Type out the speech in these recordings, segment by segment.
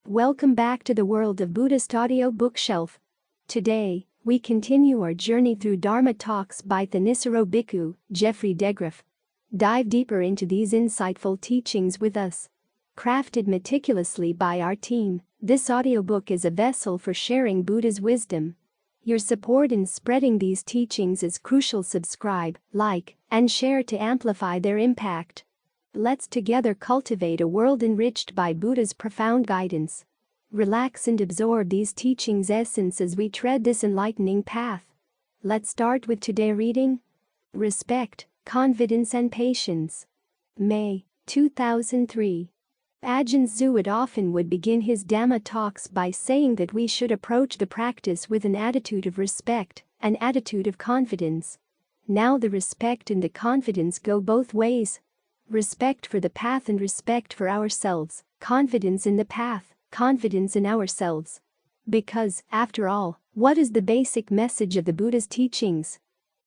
Welcome back to the world of Buddhist Audio Bookshelf. Today, we continue our journey through Dharma Talks by Thanissaro Bhikkhu, Geoffrey DeGraff. Dive deeper into these insightful teachings with us. Crafted meticulously by our team, this audiobook is a vessel for sharing Buddha's wisdom. Your support in spreading these teachings is crucial. Subscribe, like, and share to amplify their impact. Let's together cultivate a world enriched by Buddha's profound guidance. Relax and absorb these teachings' essence as we tread this enlightening path. Let's start with today's reading. Respect, Confidence and Patience. May 2003. Ajahn Suwat often would begin his Dhamma talks by saying that we should approach the practice with an attitude of respect, an attitude of confidence. Now the respect and the confidence go both ways. Respect for the path and respect for ourselves, confidence in the path, confidence in ourselves. Because, after all, what is the basic message of the Buddha's teachings?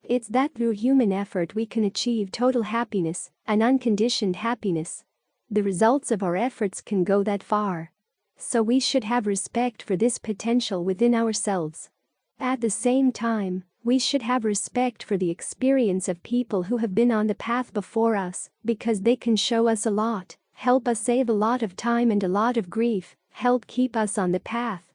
It's that through human effort we can achieve total happiness, an unconditioned happiness. The results of our efforts can go that far. So we should have respect for this potential within ourselves. At the same time, we should have respect for the experience of people who have been on the path before us, because they can show us a lot, help us save a lot of time and a lot of grief, help keep us on the path.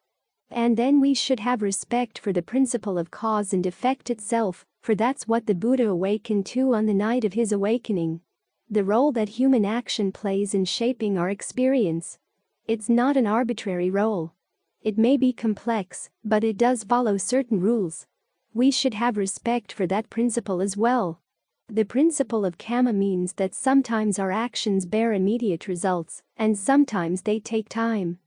And then we should have respect for the principle of cause and effect itself, for that's what the Buddha awakened to on the night of his awakening. The role that human action plays in shaping our experience. It's not an arbitrary role. It may be complex, but it does follow certain rules. We should have respect for that principle as well. The principle of karma means that sometimes our actions bear immediate results, and sometimes they take time.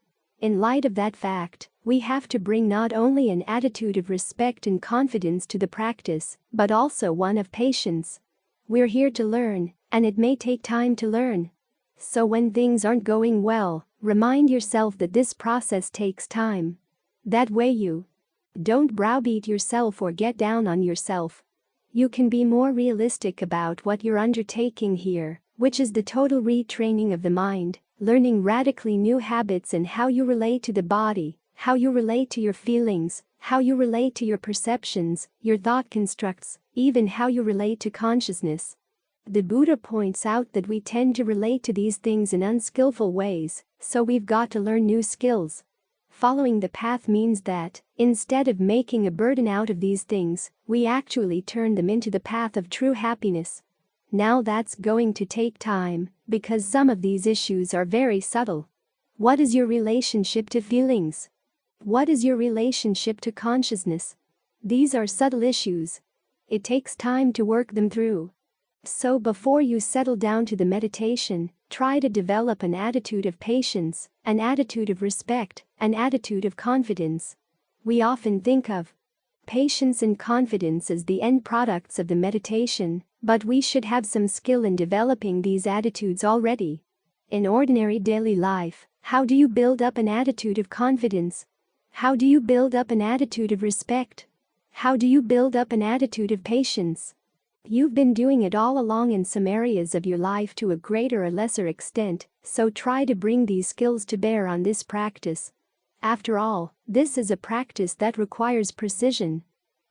In light of that fact, we have to bring not only an attitude of respect and confidence to the practice, but also one of patience. We're here to learn, and it may take time to learn. So when things aren't going well, remind yourself that this process takes time. That way you don't browbeat yourself or get down on yourself. You can be more realistic about what you're undertaking here, which is the total retraining of the mind, learning radically new habits and how you relate to the body, how you relate to your feelings, how you relate to your perceptions, your thought constructs, even how you relate to consciousness. The Buddha points out that we tend to relate to these things in unskillful ways, so we've got to learn new skills. Following the path means that, instead of making a burden out of these things, we actually turn them into the path of true happiness. Now that's going to take time, because some of these issues are very subtle. What is your relationship to feelings? What is your relationship to consciousness? These are subtle issues. It takes time to work them through. So before you settle down to the meditation, try to develop an attitude of patience, an attitude of respect, an attitude of confidence. We often think of patience and confidence as the end products of the meditation, but we should have some skill in developing these attitudes already. In ordinary daily life, how do you build up an attitude of confidence? How do you build up an attitude of respect? How do you build up an attitude of patience? You've been doing it all along in some areas of your life to a greater or lesser extent, so try to bring these skills to bear on this practice. After all, this is a practice that requires precision.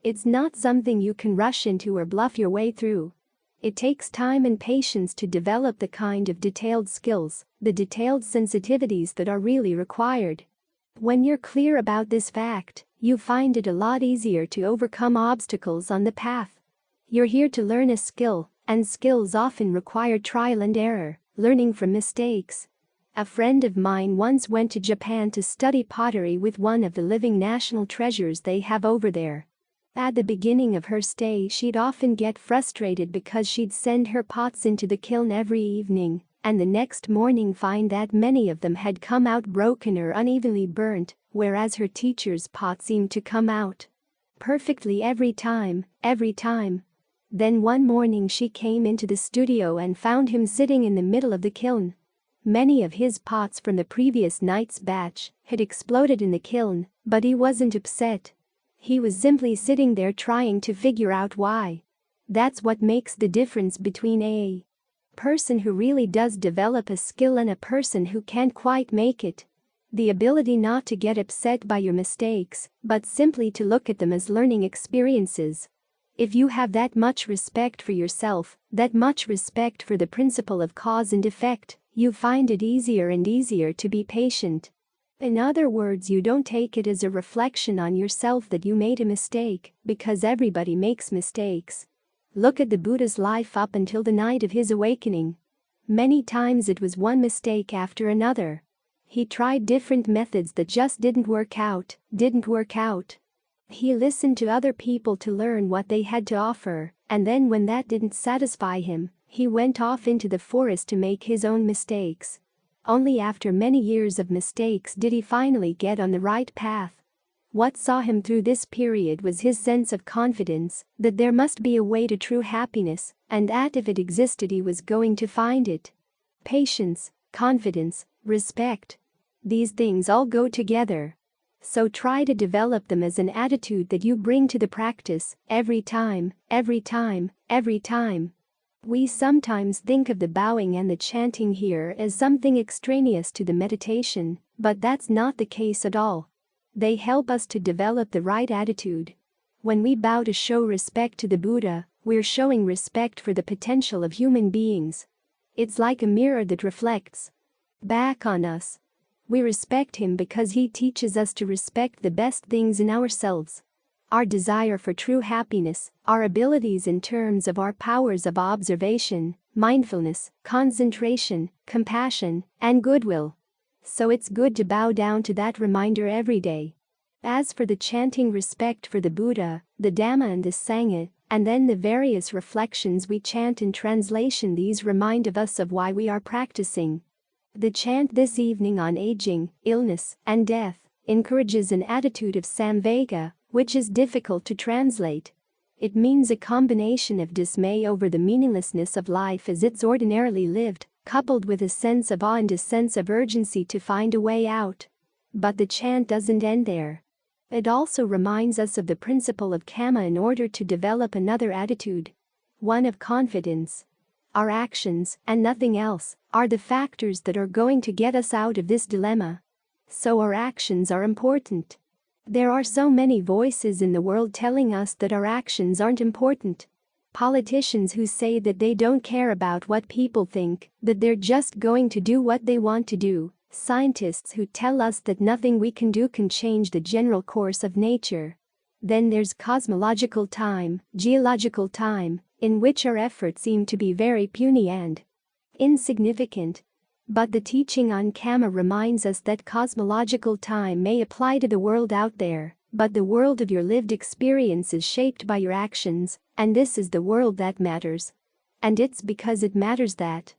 It's not something you can rush into or bluff your way through. It takes time and patience to develop the kind of detailed skills, the detailed sensitivities that are really required. When you're clear about this fact, you find it a lot easier to overcome obstacles on the path. You're here to learn a skill, and skills often require trial and error, learning from mistakes. A friend of mine once went to Japan to study pottery with one of the living national treasures they have over there. At the beginning of her stay, she'd often get frustrated because she'd send her pots into the kiln every evening, and the next morning find that many of them had come out broken or unevenly burnt, whereas her teacher's pot seemed to come out perfectly every time. Then one morning she came into the studio and found him sitting in the middle of the kiln. Many of his pots from the previous night's batch had exploded in the kiln, but he wasn't upset. He was simply sitting there trying to figure out why. That's what makes the difference between a person who really does develop a skill and a person who can't quite make it. The ability not to get upset by your mistakes, but simply to look at them as learning experiences. If you have that much respect for yourself, that much respect for the principle of cause and effect, you find it easier and easier to be patient. In other words, you don't take it as a reflection on yourself that you made a mistake, because everybody makes mistakes. Look at the Buddha's life up until the night of his awakening. Many times it was one mistake after another. He tried different methods that just didn't work out. He listened to other people to learn what they had to offer, and then when that didn't satisfy him, he went off into the forest to make his own mistakes. Only after many years of mistakes did he finally get on the right path. What saw him through this period was his sense of confidence that there must be a way to true happiness, and that if it existed he was going to find it. Patience, confidence, respect. These things all go together. So try to develop them as an attitude that you bring to the practice every time. We sometimes think of the bowing and the chanting here as something extraneous to the meditation, but that's not the case at all. They help us to develop the right attitude. When we bow to show respect to the Buddha, we're showing respect for the potential of human beings. It's like a mirror that reflects back on us. We respect him because he teaches us to respect the best things in ourselves. Our desire for true happiness, our abilities in terms of our powers of observation, mindfulness, concentration, compassion, and goodwill. So it's good to bow down to that reminder every day. As for the chanting respect for the Buddha, the Dhamma and the Sangha, and then the various reflections we chant in translation, these remind us of why we are practicing. The chant this evening on aging, illness, and death encourages an attitude of samvega, which is difficult to translate. It means a combination of dismay over the meaninglessness of life as it's ordinarily lived, coupled with a sense of awe and a sense of urgency to find a way out. But the chant doesn't end there. It also reminds us of the principle of karma in order to develop another attitude, one of confidence. Our actions, and nothing else, are the factors that are going to get us out of this dilemma. So our actions are important. There are so many voices in the world telling us that our actions aren't important. Politicians who say that they don't care about what people think, that they're just going to do what they want to do. Scientists who tell us that nothing we can do can change the general course of nature. Then there's cosmological time, geological time, in which our efforts seem to be very puny and insignificant. But the teaching on karma reminds us that cosmological time may apply to the world out there, but the world of your lived experience is shaped by your actions, and this is the world that matters. And it's because it matters that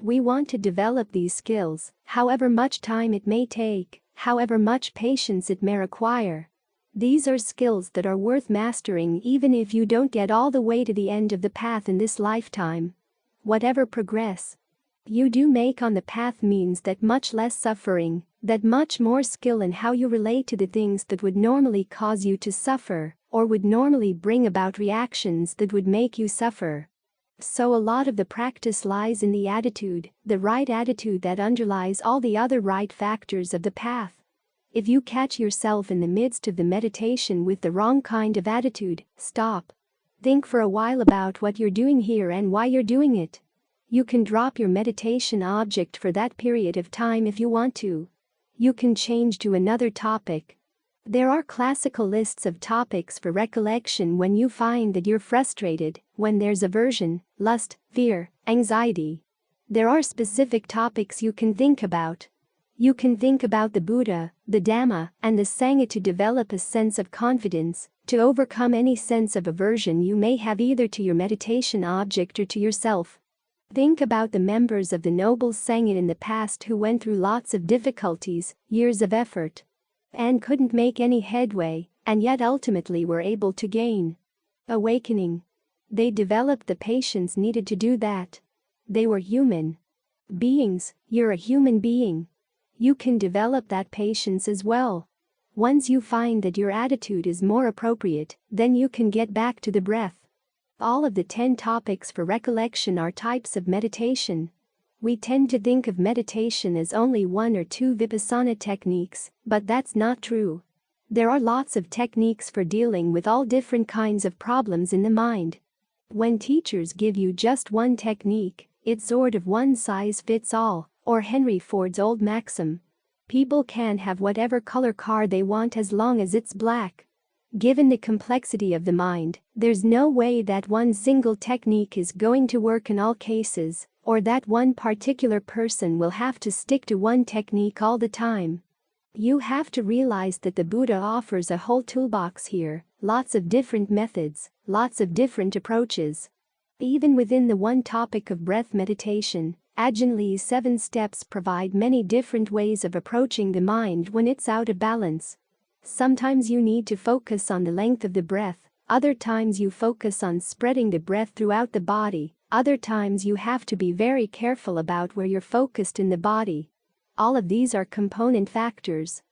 we want to develop these skills, however much time it may take, however much patience it may require. These are skills that are worth mastering even if you don't get all the way to the end of the path in this lifetime. Whatever progress you do make on the path means that much less suffering, that much more skill in how you relate to the things that would normally cause you to suffer, or would normally bring about reactions that would make you suffer. So a lot of the practice lies in the attitude, the right attitude that underlies all the other right factors of the path. If you catch yourself in the midst of the meditation with the wrong kind of attitude, stop. Think for a while about what you're doing here and why you're doing it. You can drop your meditation object for that period of time if you want to. You can change to another topic. There are classical lists of topics for recollection when you find that you're frustrated, when there's aversion, lust, fear, anxiety. There are specific topics you can think about. You can think about the Buddha, the Dhamma, and the Sangha to develop a sense of confidence, to overcome any sense of aversion you may have either to your meditation object or to yourself. Think about the members of the noble Sangha in the past who went through lots of difficulties, years of effort, and couldn't make any headway, and yet ultimately were able to gain awakening. They developed the patience needed to do that. They were human beings. You're a human being. You can develop that patience as well. Once you find that your attitude is more appropriate, then you can get back to the breath. All of the 10 topics for recollection are types of meditation. We tend to think of meditation as only one or two vipassana techniques, but that's not true. There are lots of techniques for dealing with all different kinds of problems in the mind. When teachers give you just one technique, it's sort of one size fits all, or Henry Ford's old maxim. People can have whatever color car they want as long as it's black. Given the complexity of the mind, there's no way that one single technique is going to work in all cases, or that one particular person will have to stick to one technique all the time. You have to realize that the Buddha offers a whole toolbox here, lots of different methods, lots of different approaches. Even within the one topic of breath meditation, Ajahn Lee's 7 steps provide many different ways of approaching the mind when it's out of balance. Sometimes you need to focus on the length of the breath, other times you focus on spreading the breath throughout the body, other times you have to be very careful about where you're focused in the body. All of these are component factors.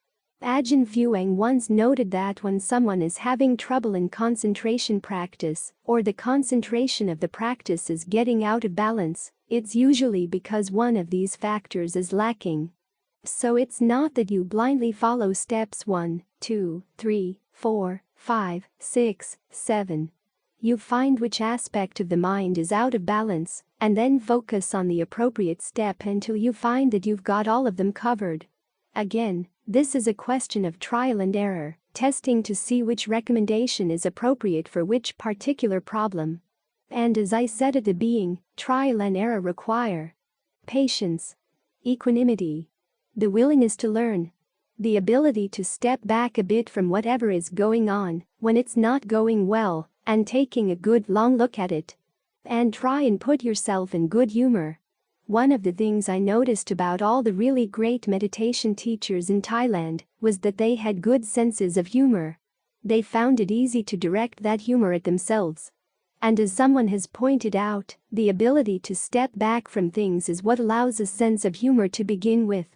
Ajahn Fuang once noted that when someone is having trouble in concentration practice, or the concentration of the practice is getting out of balance, it's usually because one of these factors is lacking. So it's not that you blindly follow steps 1, 2, 3, 4, 5, 6, 7. You find which aspect of the mind is out of balance, and then focus on the appropriate step until you find that you've got all of them covered. Again, this is a question of trial and error, testing to see which recommendation is appropriate for which particular problem. And as I said at the beginning, trial and error require patience, equanimity, the willingness to learn, the ability to step back a bit from whatever is going on when it's not going well, and taking a good long look at it. And try and put yourself in good humor. One of the things I noticed about all the really great meditation teachers in Thailand was that they had good senses of humor. They found it easy to direct that humor at themselves. And as someone has pointed out, the ability to step back from things is what allows a sense of humor to begin with.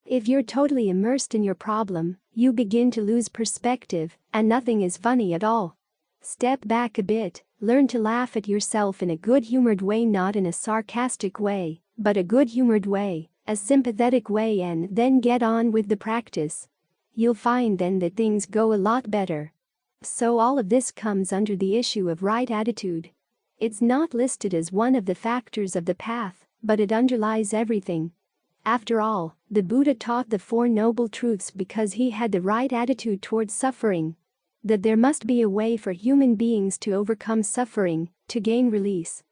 If you're totally immersed in your problem, you begin to lose perspective, and nothing is funny at all. Step back a bit, learn to laugh at yourself in a good-humored way, not in a sarcastic way, but a good-humored way, a sympathetic way, and then get on with the practice. You'll find then that things go a lot better. So all of this comes under the issue of right attitude. It's not listed as one of the factors of the path, but it underlies everything. After all, the Buddha taught the 4 Noble Truths because he had the right attitude towards suffering. That there must be a way for human beings to overcome suffering, to gain release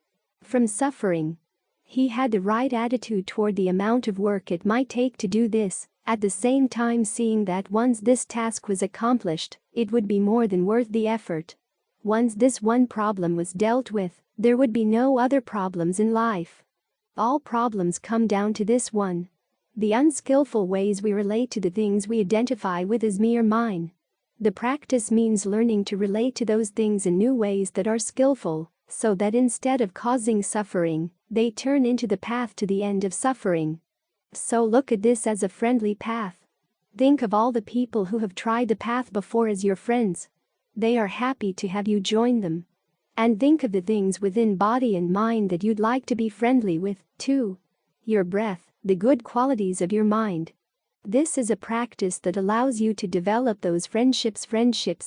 from suffering. He had the right attitude toward the amount of work it might take to do this, at the same time seeing that once this task was accomplished, it would be more than worth the effort. Once this one problem was dealt with, there would be no other problems in life. All problems come down to this one. The unskillful ways we relate to the things we identify with as me or mine. The practice means learning to relate to those things in new ways that are skillful, so that instead of causing suffering, they turn into the path to the end of suffering. So look at this as a friendly path. Think of all the people who have tried the path before as your friends. They are happy to have you join them. And think of the things within body and mind that you'd like to be friendly with, too. Your breath, the good qualities of your mind. This is a practice that allows you to develop those friendships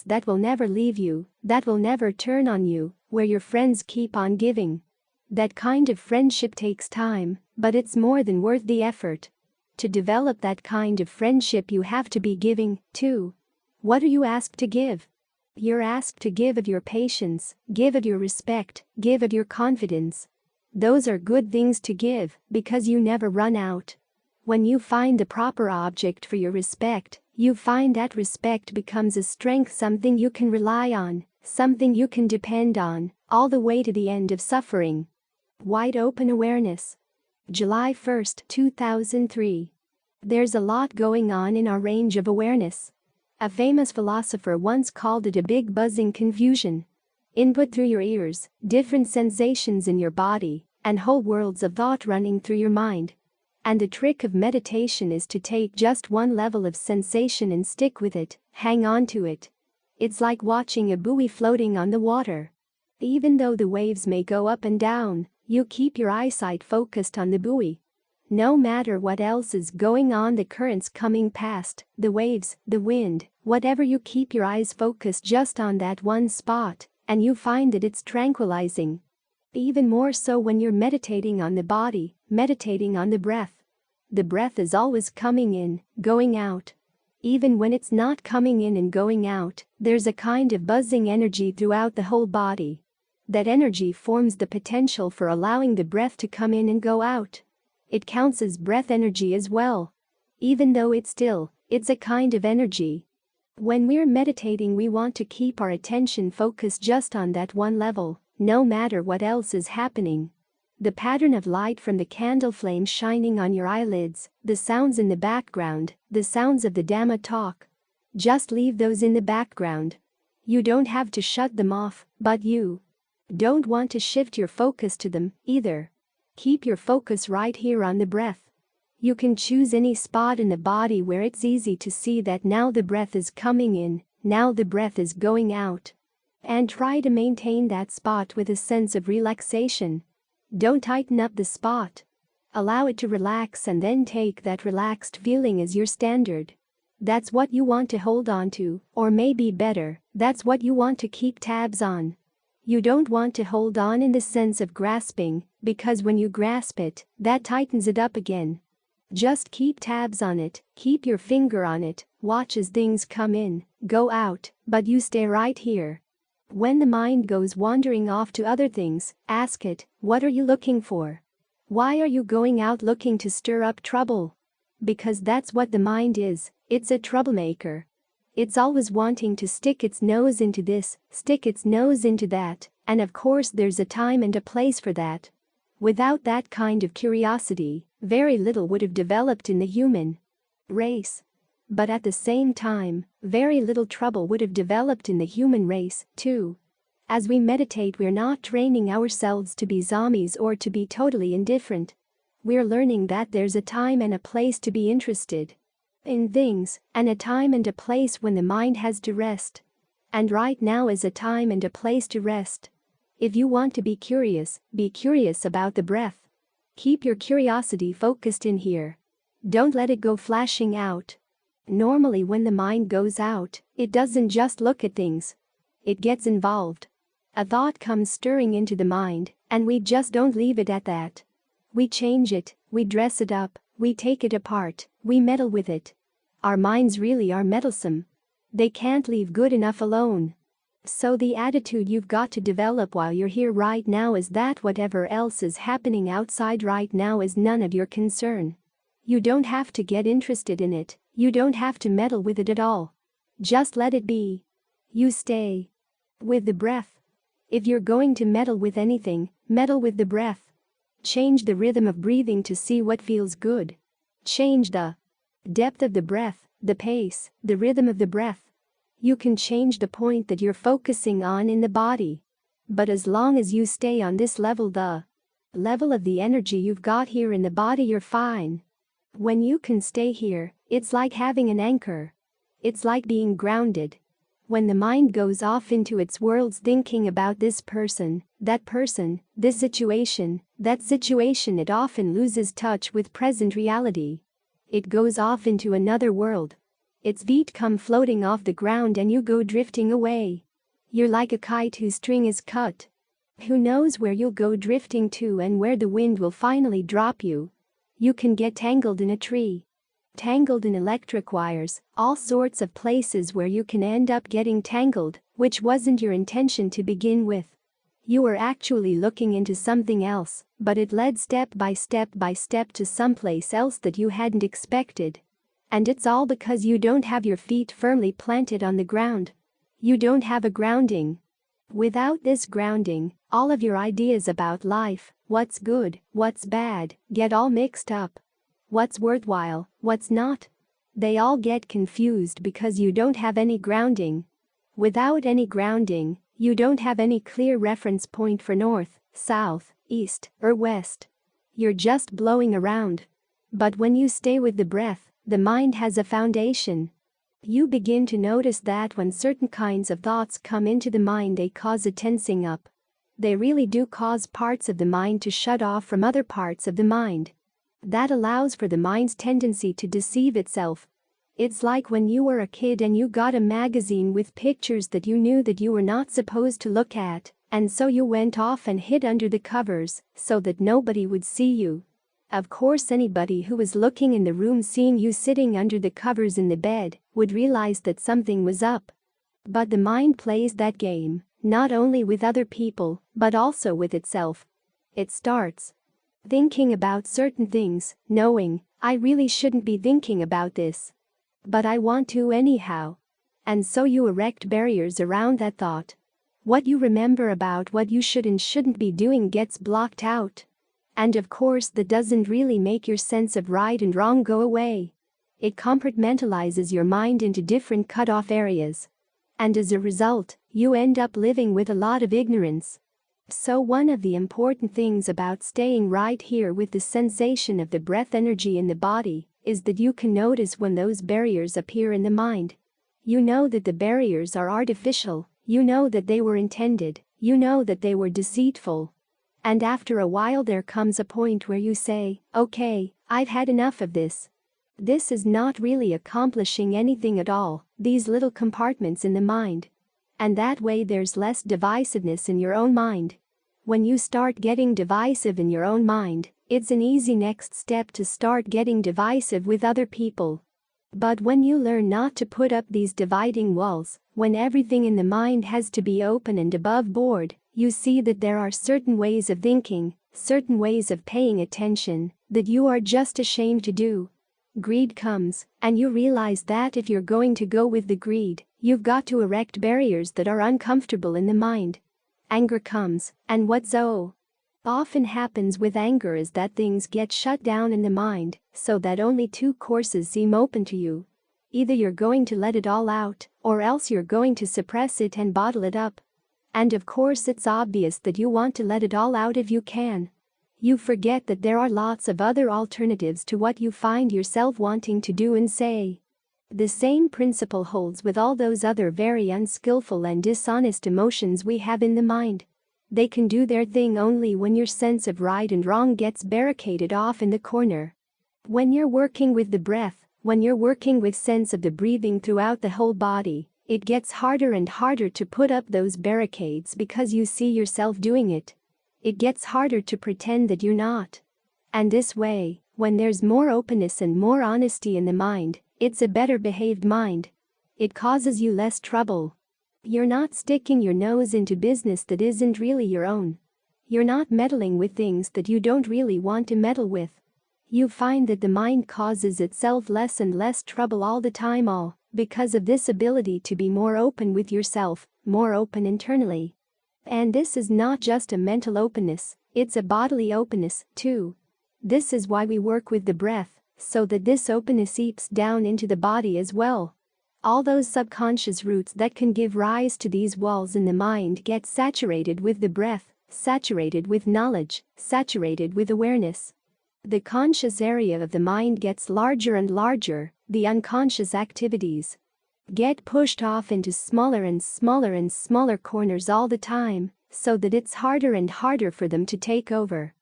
that will never leave you, that will never turn on you, where your friends keep on giving. That kind of friendship takes time, but it's more than worth the effort. To develop that kind of friendship you have to be giving, too. What are you asked to give? You're asked to give of your patience, give of your respect, give of your confidence. Those are good things to give, because you never run out. When you find the proper object for your respect, you find that respect becomes a strength, something you can rely on, something you can depend on, all the way to the end of suffering. Wide Open Awareness. July 1, 2003. There's a lot going on in our range of awareness. A famous philosopher once called it a big buzzing confusion. Input through your ears, different sensations in your body, and whole worlds of thought running through your mind. And the trick of meditation is to take just one level of sensation and stick with it, hang on to it. It's like watching a buoy floating on the water. Even though the waves may go up and down, you keep your eyesight focused on the buoy. No matter what else is going on, the currents coming past, the waves, the wind, whatever, you keep your eyes focused just on that one spot, and you find that it's tranquilizing. Even more so when you're meditating on the body, meditating on the breath. The breath is always coming in, going out. Even when it's not coming in and going out, there's a kind of buzzing energy throughout the whole body. That energy forms the potential for allowing the breath to come in and go out. It counts as breath energy as well. Even though it's still, it's a kind of energy. When we're meditating, we want to keep our attention focused just on that one level, no matter what else is happening. The pattern of light from the candle flame shining on your eyelids, the sounds in the background, the sounds of the Dharma Talk. Just leave those in the background. You don't have to shut them off, but you don't want to shift your focus to them either. Keep your focus right here on the breath. You can choose any spot in the body where it's easy to see that now the breath is coming in, now the breath is going out. And try to maintain that spot with a sense of relaxation. Don't tighten up the spot. Allow it to relax and then take that relaxed feeling as your standard. That's what you want to hold on to, or maybe better, that's what you want to keep tabs on. You don't want to hold on in the sense of grasping, because when you grasp it, that tightens it up again. Just keep tabs on it, keep your finger on it, watch as things come in, go out, but you stay right here. When the mind goes wandering off to other things, ask it, what are you looking for? Why are you going out looking to stir up trouble? Because that's what the mind is, it's a troublemaker. It's always wanting to stick its nose into this, stick its nose into that, and of course there's a time and a place for that. Without that kind of curiosity, very little would have developed in the human race. But at the same time, very little trouble would have developed in the human race, too. As we meditate, we're not training ourselves to be zombies or to be totally indifferent. We're learning that there's a time and a place to be interested in things, and a time and a place when the mind has to rest. And right now is a time and a place to rest. If you want to be curious about the breath. Keep your curiosity focused in here. Don't let it go flashing out. Normally when the mind goes out, it doesn't just look at things. It gets involved. A thought comes stirring into the mind, and we just don't leave it at that. We change it, we dress it up, we take it apart, we meddle with it. Our minds really are meddlesome. They can't leave good enough alone. So the attitude you've got to develop while you're here right now is that whatever else is happening outside right now is none of your concern. You don't have to get interested in it, you don't have to meddle with it at all. Just let it be. You stay with the breath. If you're going to meddle with anything, meddle with the breath. Change the rhythm of breathing to see what feels good. Change the depth of the breath, the pace, the rhythm of the breath. You can change the point that you're focusing on in the body. But as long as you stay on this level, the level of the energy you've got here in the body, you're fine. When you can stay here, it's like having an anchor. It's like being grounded. When the mind goes off into its worlds thinking about this person, this situation, that situation, it often loses touch with present reality. It goes off into another world. Its feet come floating off the ground and you go drifting away. You're like a kite whose string is cut. Who knows where you'll go drifting to and where the wind will finally drop you. You can get tangled in a tree, tangled in electric wires, all sorts of places where you can end up getting tangled, which wasn't your intention to begin with. You were actually looking into something else, but it led step by step to someplace else that you hadn't expected. And it's all because you don't have your feet firmly planted on the ground. You don't have a grounding. Without this grounding, all of your ideas about life, what's good, what's bad, get all mixed up. What's worthwhile, what's not? They all get confused because you don't have any grounding. Without any grounding, you don't have any clear reference point for north, south, east, or west. You're just blowing around. But when you stay with the breath, the mind has a foundation. You begin to notice that when certain kinds of thoughts come into the mind, they cause a tensing up. They really do cause parts of the mind to shut off from other parts of the mind. That allows for the mind's tendency to deceive itself. It's like when you were a kid and you got a magazine with pictures that you knew that you were not supposed to look at, and so you went off and hid under the covers so that nobody would see you. Of course, anybody who was looking in the room seeing you sitting under the covers in the bed would realize that something was up. But the mind plays that game, not only with other people, but also with itself. It starts thinking about certain things, knowing, I really shouldn't be thinking about this. But I want to anyhow. And so you erect barriers around that thought. What you remember about what you should and shouldn't be doing gets blocked out. And of course that doesn't really make your sense of right and wrong go away. It compartmentalizes your mind into different cut-off areas. And as a result, you end up living with a lot of ignorance. So one of the important things about staying right here with the sensation of the breath energy in the body is that you can notice when those barriers appear in the mind. You know that the barriers are artificial, you know that they were intended, you know that they were deceitful. And after a while there comes a point where you say, okay, I've had enough of this. This is not really accomplishing anything at all, these little compartments in the mind. And that way there's less divisiveness in your own mind. When you start getting divisive in your own mind, it's an easy next step to start getting divisive with other people. But when you learn not to put up these dividing walls, when everything in the mind has to be open and above board, you see that there are certain ways of thinking, certain ways of paying attention, that you are just ashamed to do. Greed comes, and you realize that if you're going to go with the greed, you've got to erect barriers that are uncomfortable in the mind. Anger comes, and what so often happens with anger is that things get shut down in the mind, so that only two courses seem open to you. Either you're going to let it all out, or else you're going to suppress it and bottle it up. And of course it's obvious that you want to let it all out if you can. You forget that there are lots of other alternatives to what you find yourself wanting to do and say. The same principle holds with all those other very unskillful and dishonest emotions we have in the mind. They can do their thing only when your sense of right and wrong gets barricaded off in the corner. When you're working with the breath, when you're working with sense of the breathing throughout the whole body, it gets harder and harder to put up those barricades because you see yourself doing it. It gets harder to pretend that you're not. And this way, when there's more openness and more honesty in the mind, it's a better behaved mind. It causes you less trouble. You're not sticking your nose into business that isn't really your own. You're not meddling with things that you don't really want to meddle with. You find that the mind causes itself less and less trouble all the time, all because of this ability to be more open with yourself, more open internally. And this is not just a mental openness, it's a bodily openness, too. This is why we work with the breath, so that this openness seeps down into the body as well. All those subconscious roots that can give rise to these walls in the mind get saturated with the breath, saturated with knowledge, saturated with awareness. The conscious area of the mind gets larger and larger, the unconscious activities get pushed off into smaller and smaller and smaller corners all the time, so that it's harder and harder for them to take over.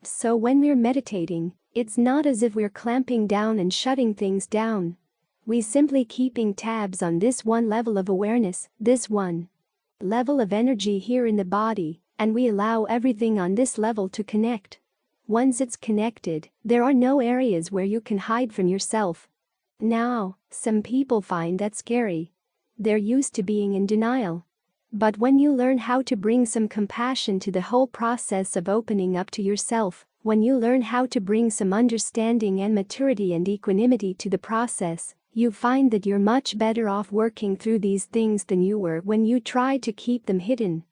So when we're meditating, it's not as if we're clamping down and shutting things down. We simply keeping tabs on this one level of awareness, this one level of energy here in the body, and we allow everything on this level to connect. Once it's connected, there are no areas where you can hide from yourself. Now, some people find that scary. They're used to being in denial. But when you learn how to bring some compassion to the whole process of opening up to yourself, when you learn how to bring some understanding and maturity and equanimity to the process, you find that you're much better off working through these things than you were when you tried to keep them hidden.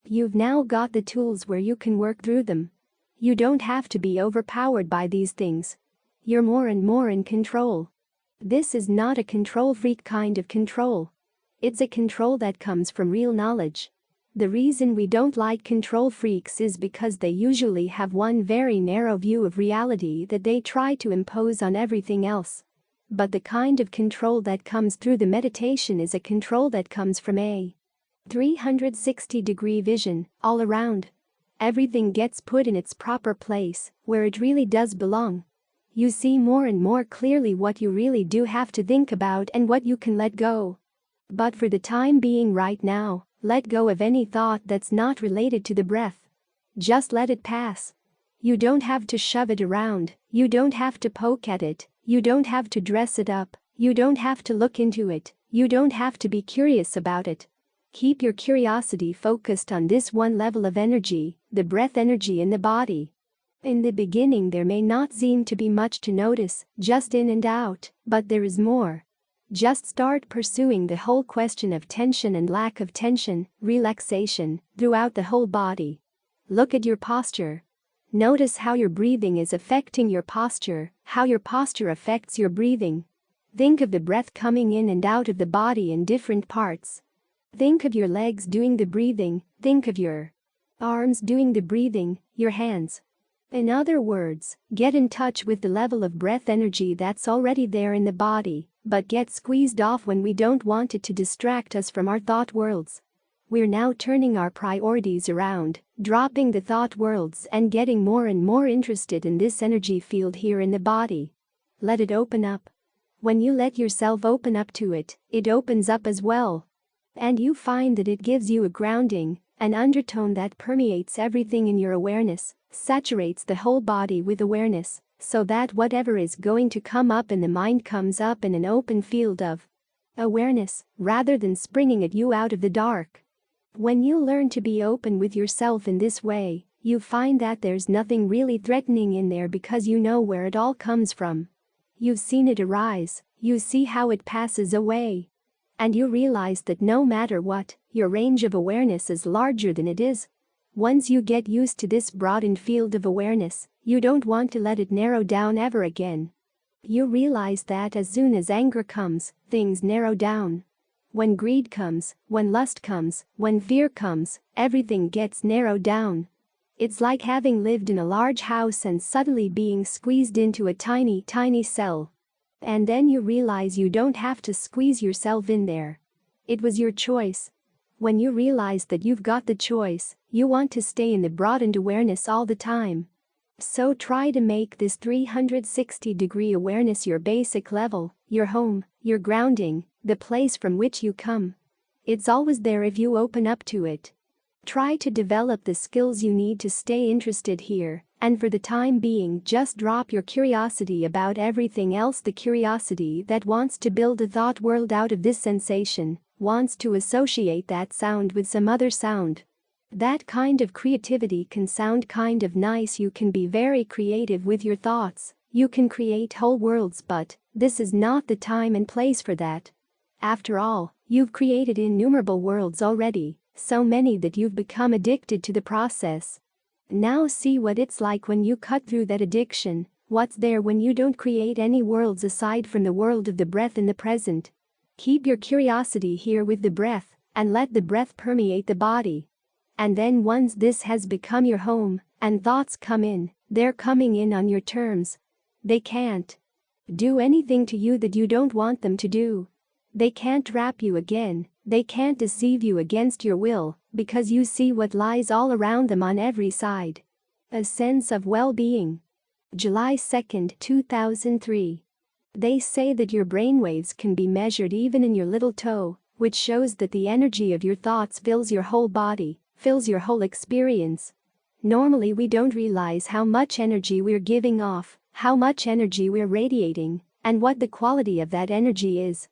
You've now got the tools where you can work through them. You don't have to be overpowered by these things. You're more and more in control. This is not a control freak kind of control. It's a control that comes from real knowledge. The reason we don't like control freaks is because they usually have one very narrow view of reality that they try to impose on everything else. But the kind of control that comes through the meditation is a control that comes from a 360-degree vision, all around. Everything gets put in its proper place, where it really does belong. you see more and more clearly what you really do have to think about and what you can let go. But for the time being right now, let go of any thought that's not related to the breath. Just let it pass. You don't have to shove it around, you don't have to poke at it, you don't have to dress it up, you don't have to look into it, you don't have to be curious about it. Keep your curiosity focused on this one level of energy, the breath energy in the body. In the beginning there may not seem to be much to notice, just in and out, but there is more. Just start pursuing the whole question of tension and lack of tension, relaxation, throughout the whole body. Look at your posture. Notice how your breathing is affecting your posture, how your posture affects your breathing. Think of the breath coming in and out of the body in different parts. Think of your legs doing the breathing, think of your arms doing the breathing, your hands. In other words, get in touch with the level of breath energy that's already there in the body, but gets squeezed off when we don't want it to distract us from our thought worlds. We're now turning our priorities around, dropping the thought worlds and getting more and more interested in this energy field here in the body. Let it open up. When you let yourself open up to it, it opens up as well. And you find that it gives you a grounding, an undertone that permeates everything in your awareness, saturates the whole body with awareness, so that whatever is going to come up in the mind comes up in an open field of awareness, rather than springing at you out of the dark. When you learn to be open with yourself in this way, you find that there's nothing really threatening in there because you know where it all comes from. You've seen it arise, you see how it passes away. And you realize that no matter what, your range of awareness is larger than it is. Once you get used to this broadened field of awareness, you don't want to let it narrow down ever again. You realize that as soon as anger comes, things narrow down. When greed comes, when lust comes, when fear comes, everything gets narrowed down. It's like having lived in a large house and suddenly being squeezed into a tiny cell. And then you realize you don't have to squeeze yourself in there. It was your choice. When you realize that you've got the choice, you want to stay in the broadened awareness all the time. So try to make this 360-degree awareness your basic level, your home, your grounding, the place from which you come. It's always there if you open up to it. Try to develop the skills you need to stay interested here, and for the time being just drop your curiosity about everything else, the curiosity that wants to build a thought world out of this sensation, wants to associate that sound with some other sound. That kind of creativity can sound kind of nice, you can be very creative with your thoughts, you can create whole worlds, but this is not the time and place for that. After all, you've created innumerable worlds already, so many that you've become addicted to the process. Now see what it's like when you cut through that addiction, what's there when you don't create any worlds aside from the world of the breath in the present. Keep your curiosity here with the breath, and let the breath permeate the body. And then once this has become your home, and thoughts come in, they're coming in on your terms. They can't do anything to you that you don't want them to do. They can't trap you again, they can't deceive you against your will, because you see what lies all around them on every side. A sense of well-being. July 2, 2003. They say that your brainwaves can be measured even in your little toe, which shows that the energy of your thoughts fills your whole body, fills your whole experience. Normally we don't realize how much energy we're giving off, how much energy we're radiating, and what the quality of that energy is.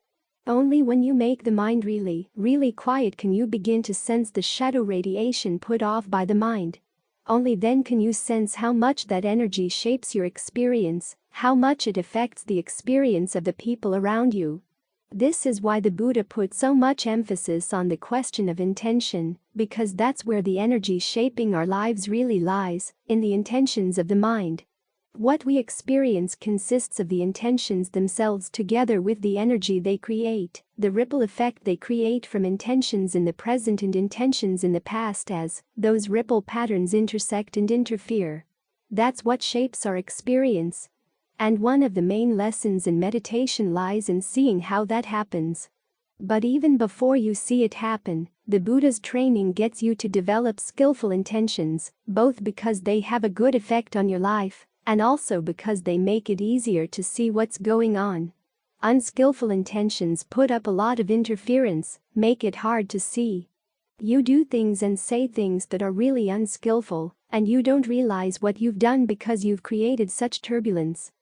Only when you make the mind really quiet can you begin to sense the shadow radiation put off by the mind. Only then can you sense how much that energy shapes your experience, how much it affects the experience of the people around you. This is why the Buddha put so much emphasis on the question of intention, because that's where the energy shaping our lives really lies, in the intentions of the mind. What we experience consists of the intentions themselves together with the energy they create, the ripple effect they create from intentions in the present and intentions in the past as those ripple patterns intersect and interfere. That's what shapes our experience. And one of the main lessons in meditation lies in seeing how that happens. But even before you see it happen, the Buddha's training gets you to develop skillful intentions, both because they have a good effect on your life, And also because they make it easier to see what's going on. Unskillful intentions put up a lot of interference, make it hard to see. You do things and say things that are really unskillful, and you don't realize what you've done because you've created such turbulence.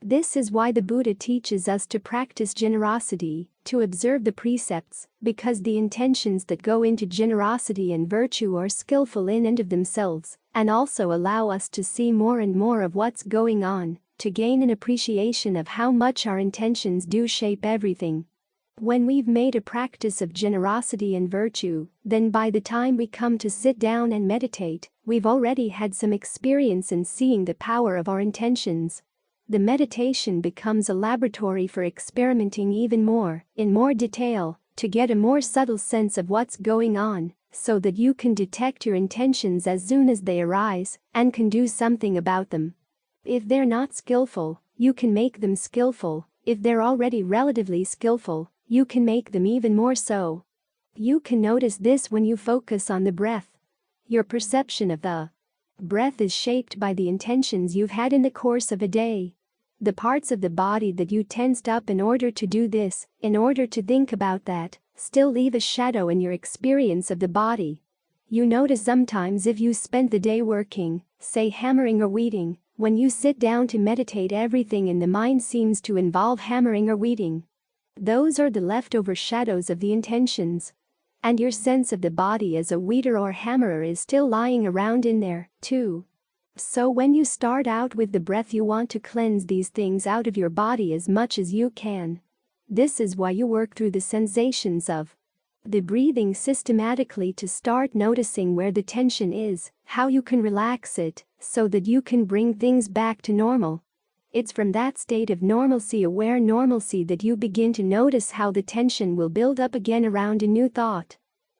This is why the Buddha teaches us to practice generosity, to observe the precepts, because the intentions that go into generosity and virtue are skillful in and of themselves, and also allow us to see more and more of what's going on, to gain an appreciation of how much our intentions do shape everything. When we've made a practice of generosity and virtue, then by the time we come to sit down and meditate, we've already had some experience in seeing the power of our intentions. The meditation becomes a laboratory for experimenting even more, in more detail, to get a more subtle sense of what's going on, so that you can detect your intentions as soon as they arise, and can do something about them. If they're not skillful, you can make them skillful. If they're already relatively skillful, you can make them even more so. You can notice this when you focus on the breath. Your perception of the breath is shaped by the intentions you've had in the course of a day. The parts of the body that you tensed up in order to do this, in order to think about that, still leave a shadow in your experience of the body. You notice sometimes if you spent the day working, say hammering or weeding, when you sit down to meditate, everything in the mind seems to involve hammering or weeding. Those are the leftover shadows of the intentions. And your sense of the body as a weeder or hammerer is still lying around in there, too. So when you start out with the breath, you want to cleanse these things out of your body as much as you can. This is why you work through the sensations of the breathing systematically to start noticing where the tension is, how you can relax it, so that you can bring things back to normal. It's from that state of normalcy, aware normalcy, that you begin to notice how the tension will build up again around a new thought.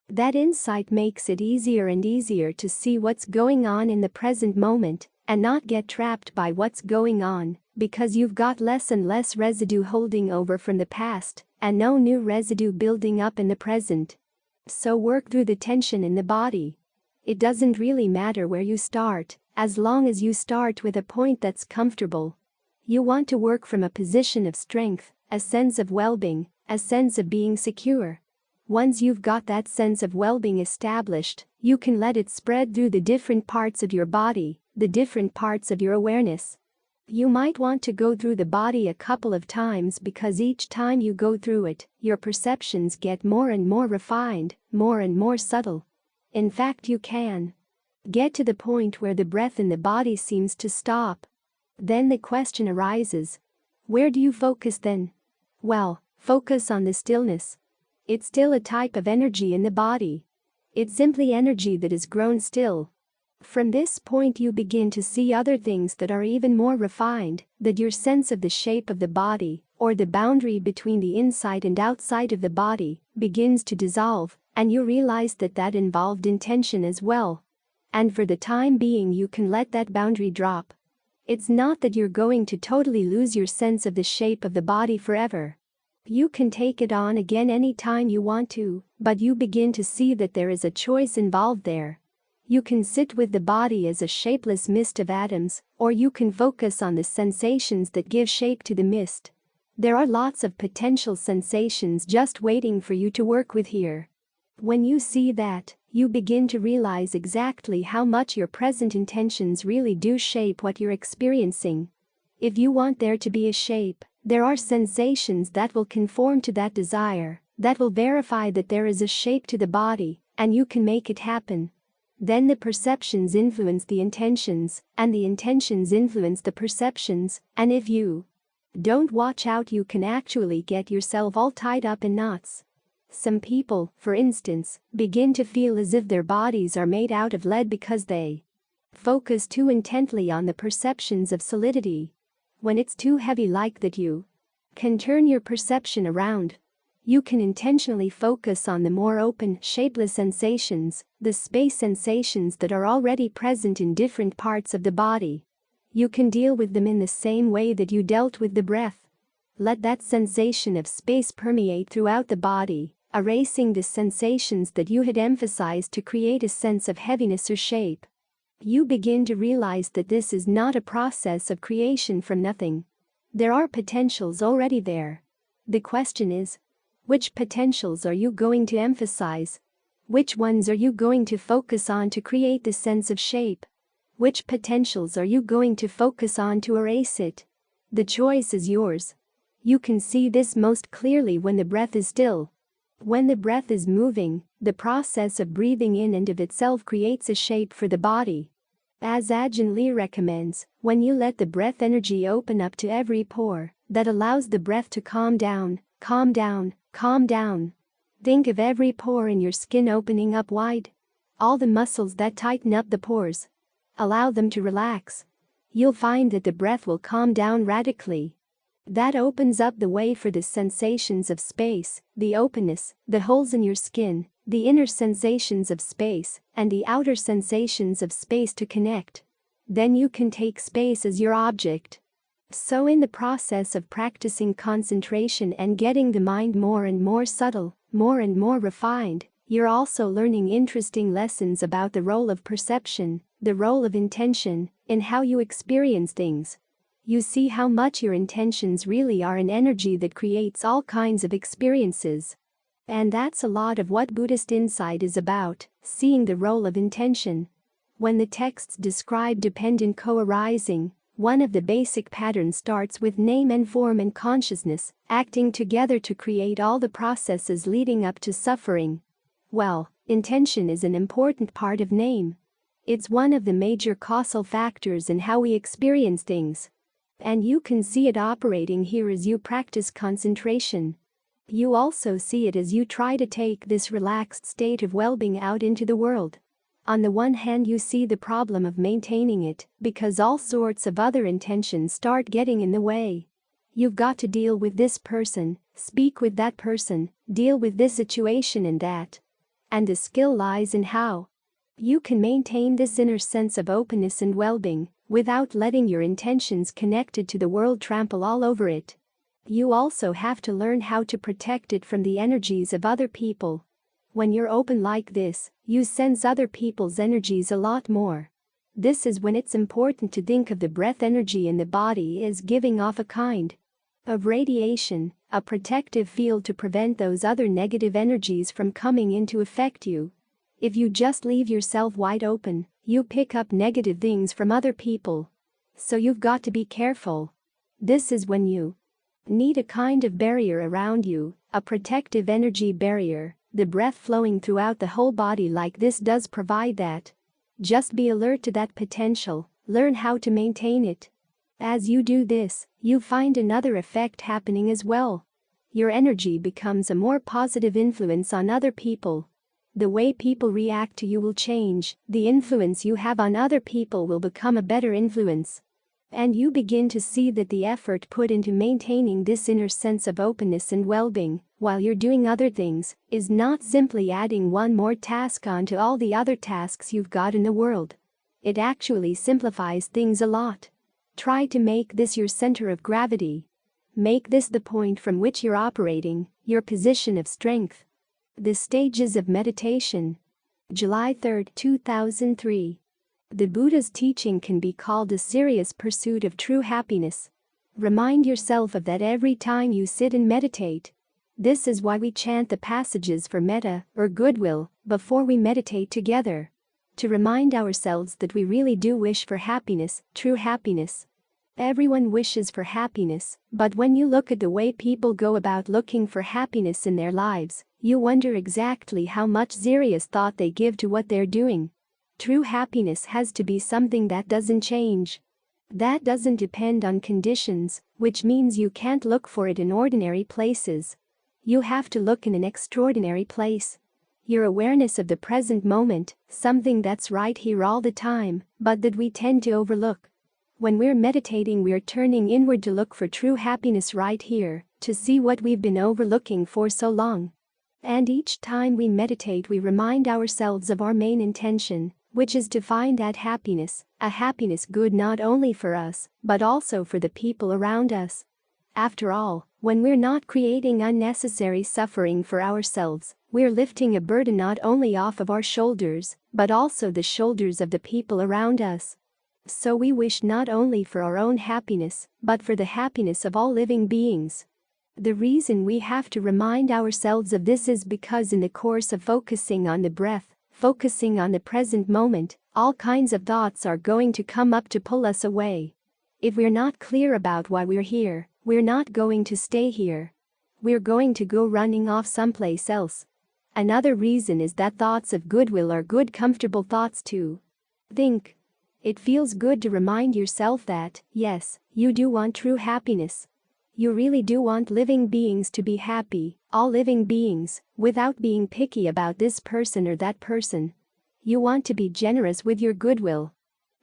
That insight makes it easier and easier to see what's going on in the present moment, and not get trapped by what's going on, because you've got less and less residue holding over from the past, and no new residue building up in the present. So work through the tension in the body. It doesn't really matter where you start, as long as you start with a point that's comfortable. You want to work from a position of strength, a sense of well-being, a sense of being secure. Once you've got that sense of well-being established, you can let it spread through the different parts of your body, the different parts of your awareness. You might want to go through the body a couple of times, because each time you go through it, your perceptions get more and more refined, more and more subtle. In fact, you can get to the point where the breath in the body seems to stop. Then the question arises, where do you focus then? Well, focus on the stillness. It's still a type of energy in the body. It's simply energy that has grown still. From this point you begin to see other things that are even more refined, that your sense of the shape of the body, or the boundary between the inside and outside of the body, begins to dissolve, and you realize that that involved intention as well. And for the time being you can let that boundary drop. It's not that you're going to totally lose your sense of the shape of the body forever. You can take it on again any time you want to, but you begin to see that there is a choice involved there. You can sit with the body as a shapeless mist of atoms, or you can focus on the sensations that give shape to the mist. There are lots of potential sensations just waiting for you to work with here. When you see that, you begin to realize exactly how much your present intentions really do shape what you're experiencing. If you want there to be a shape, there are sensations that will conform to that desire, that will verify that there is a shape to the body, and you can make it happen. Then the perceptions influence the intentions, and the intentions influence the perceptions, and if you don't watch out, you can actually get yourself all tied up in knots. Some people, for instance, begin to feel as if their bodies are made out of lead because they focus too intently on the perceptions of solidity. When it's too heavy like that, you can turn your perception around. You can intentionally focus on the more open, shapeless sensations, the space sensations that are already present in different parts of the body. You can deal with them in the same way that you dealt with the breath. Let that sensation of space permeate throughout the body, erasing the sensations that you had emphasized to create a sense of heaviness or shape. You begin to realize that this is not a process of creation from nothing. There are potentials already there. The question is, which potentials are you going to emphasize? Which ones are you going to focus on to create the sense of shape? Which potentials are you going to focus on to erase it? The choice is yours. You can see this most clearly when the breath is still. When the breath is moving, the process of breathing in and of itself creates a shape for the body. As Ajahn Lee recommends, when you let the breath energy open up to every pore, that allows the breath to calm down, calm down, calm down. Think of every pore in your skin opening up wide. All the muscles that tighten up the pores. Allow them to relax. You'll find that the breath will calm down radically. That opens up the way for the sensations of space, the openness, the holes in your skin, the inner sensations of space, and the outer sensations of space to connect. Then you can take space as your object. So in the process of practicing concentration and getting the mind more and more subtle, more and more refined, you're also learning interesting lessons about the role of perception, the role of intention, in how you experience things. You see how much your intentions really are an energy that creates all kinds of experiences. And that's a lot of what Buddhist insight is about, seeing the role of intention. When the texts describe dependent co-arising, one of the basic patterns starts with name and form and consciousness, acting together to create all the processes leading up to suffering. Well, intention is an important part of name. It's one of the major causal factors in how we experience things. And you can see it operating here as you practice concentration. You also see it as you try to take this relaxed state of well-being out into the world. On the one hand, you see the problem of maintaining it, because all sorts of other intentions start getting in the way. You've got to deal with this person, speak with that person, deal with this situation and that. And the skill lies in how you can maintain this inner sense of openness and well-being, without letting your intentions connected to the world trample all over it. You also have to learn how to protect it from the energies of other people. When you're open like this, you sense other people's energies a lot more. This is when it's important to think of the breath energy in the body as giving off a kind of radiation, a protective field to prevent those other negative energies from coming in to affect you. If you just leave yourself wide open, you pick up negative things from other people. So you've got to be careful. This is when you need a kind of barrier around you, a protective energy barrier, the breath flowing throughout the whole body like this does provide that. Just be alert to that potential, learn how to maintain it. As you do this, you find another effect happening as well. Your energy becomes a more positive influence on other people. The way people react to you will change, the influence you have on other people will become a better influence. And you begin to see that the effort put into maintaining this inner sense of openness and well-being, while you're doing other things, is not simply adding one more task onto all the other tasks you've got in the world. It actually simplifies things a lot. Try to make this your center of gravity. Make this the point from which you're operating, your position of strength. The stages of meditation. July 3, 2003. The Buddha's teaching can be called a serious pursuit of true happiness. Remind yourself of that every time you sit and meditate. This is why we chant the passages for metta, or goodwill, before we meditate together. To remind ourselves that we really do wish for happiness, true happiness. Everyone wishes for happiness, but when you look at the way people go about looking for happiness in their lives, you wonder exactly how much serious thought they give to what they're doing. True happiness has to be something that doesn't change. That doesn't depend on conditions, which means you can't look for it in ordinary places. You have to look in an extraordinary place. Your awareness of the present moment, something that's right here all the time, but that we tend to overlook. When we're meditating, we're turning inward to look for true happiness right here, to see what we've been overlooking for so long. And each time we meditate, we remind ourselves of our main intention, which is to find that happiness, a happiness good not only for us, but also for the people around us. After all, when we're not creating unnecessary suffering for ourselves, We're lifting a burden not only off of our shoulders, but also the shoulders of the people around us. So we wish not only for our own happiness, but for the happiness of all living beings. The reason we have to remind ourselves of this is because in the course of focusing on the breath, focusing on the present moment, all kinds of thoughts are going to come up to pull us away. If we're not clear about why we're here, we're not going to stay here. We're going to go running off someplace else. Another reason is that thoughts of goodwill are good, comfortable thoughts to think. It feels good to remind yourself that, yes, you do want true happiness. You really do want living beings to be happy, all living beings, without being picky about this person or that person. You want to be generous with your goodwill.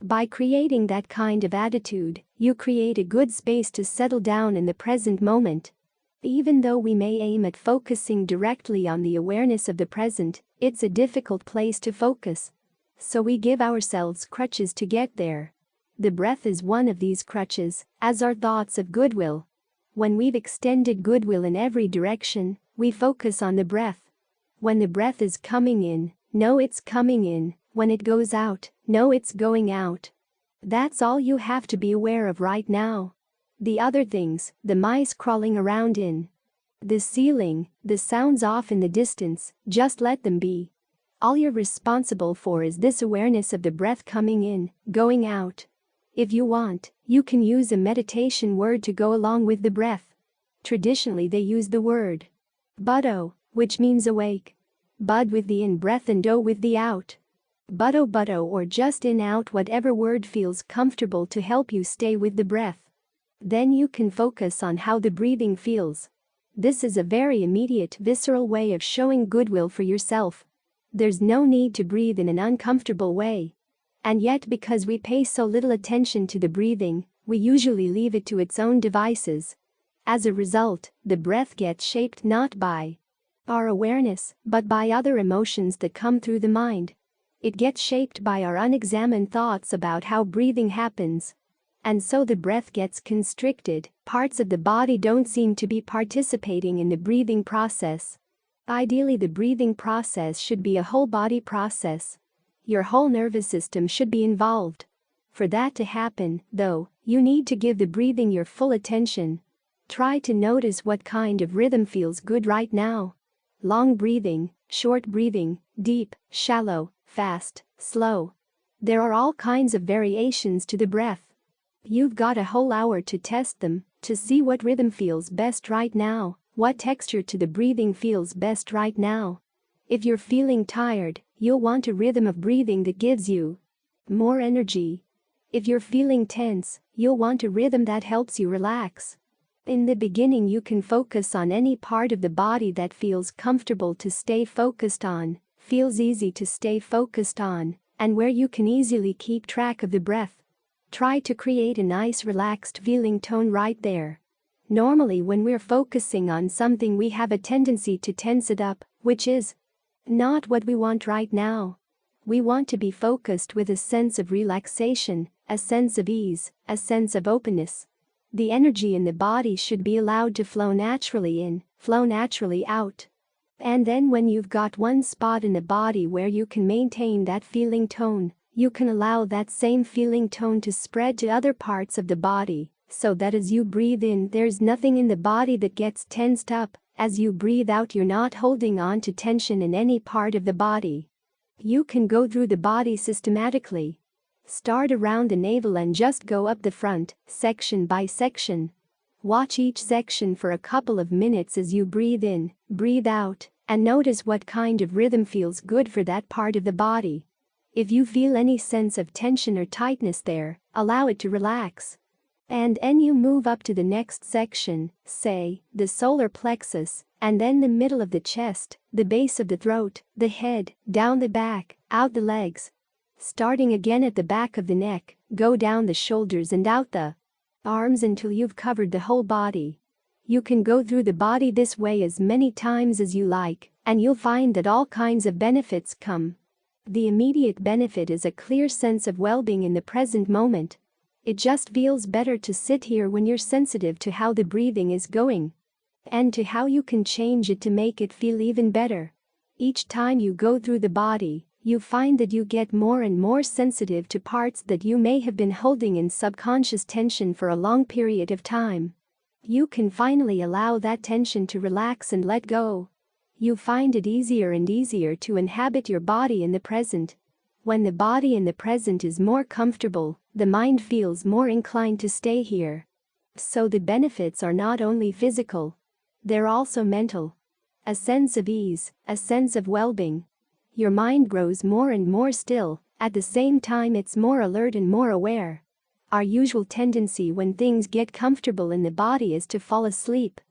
By creating that kind of attitude, you create a good space to settle down in the present moment. Even though we may aim at focusing directly on the awareness of the present, it's a difficult place to focus. So we give ourselves crutches to get there. The breath is one of these crutches, as are thoughts of goodwill. When we've extended goodwill in every direction, we focus on the breath. When the breath is coming in, know it's coming in. When it goes out, know it's going out. That's all you have to be aware of right now. The other things, the mice crawling around in the ceiling, the sounds off in the distance, just let them be. All you're responsible for is this awareness of the breath coming in, going out. If you want, you can use a meditation word to go along with the breath. Traditionally they use the word Buddho, which means awake. Bud with the in breath and do with the out. Buddho or just in out, whatever word feels comfortable to help you stay with the breath. Then you can focus on how the breathing feels. This is a very immediate, visceral way of showing goodwill for yourself. There's no need to breathe in an uncomfortable way. And yet, because we pay so little attention to the breathing, we usually leave it to its own devices. As a result, the breath gets shaped not by our awareness, but by other emotions that come through the mind. It gets shaped by our unexamined thoughts about how breathing happens. And so the breath gets constricted, parts of the body don't seem to be participating in the breathing process. Ideally, the breathing process should be a whole body process. Your whole nervous system should be involved. For that to happen, though, you need to give the breathing your full attention. Try to notice what kind of rhythm feels good right now. Long breathing, short breathing, deep, shallow, fast, slow. There are all kinds of variations to the breath. You've got a whole hour to test them, to see what rhythm feels best right now, what texture to the breathing feels best right now. If you're feeling tired, you'll want a rhythm of breathing that gives you more energy. If you're feeling tense, you'll want a rhythm that helps you relax. In the beginning, you can focus on any part of the body that feels comfortable to stay focused on, feels easy to stay focused on, and where you can easily keep track of the breath. Try to create a nice relaxed feeling tone right there. Normally when we're focusing on something we have a tendency to tense it up, which is not what we want right now. We want to be focused with a sense of relaxation, a sense of ease, a sense of openness. The energy in the body should be allowed to flow naturally in, flow naturally out. And then when you've got one spot in the body where you can maintain that feeling tone, you can allow that same feeling tone to spread to other parts of the body, so that as you breathe in, there's nothing in the body that gets tensed up. As you breathe out, you're not holding on to tension in any part of the body. You can go through the body systematically. Start around the navel and just go up the front, section by section. Watch each section for a couple of minutes as you breathe in, breathe out, and notice what kind of rhythm feels good for that part of the body. If you feel any sense of tension or tightness there, allow it to relax. And then you move up to the next section, say, the solar plexus, and then the middle of the chest, the base of the throat, the head, down the back, out the legs. Starting again at the back of the neck, go down the shoulders and out the arms until you've covered the whole body. You can go through the body this way as many times as you like, and you'll find that all kinds of benefits come. The immediate benefit is a clear sense of well-being in the present moment. It just feels better to sit here when you're sensitive to how the breathing is going, and to how you can change it to make it feel even better. Each time you go through the body, you find that you get more and more sensitive to parts that you may have been holding in subconscious tension for a long period of time. You can finally allow that tension to relax and let go. You find it easier and easier to inhabit your body in the present. When the body in the present is more comfortable, the mind feels more inclined to stay here. So the benefits are not only physical, they're also mental. A sense of ease, a sense of well-being. Your mind grows more and more still, at the same time it's more alert and more aware. Our usual tendency when things get comfortable in the body is to fall asleep.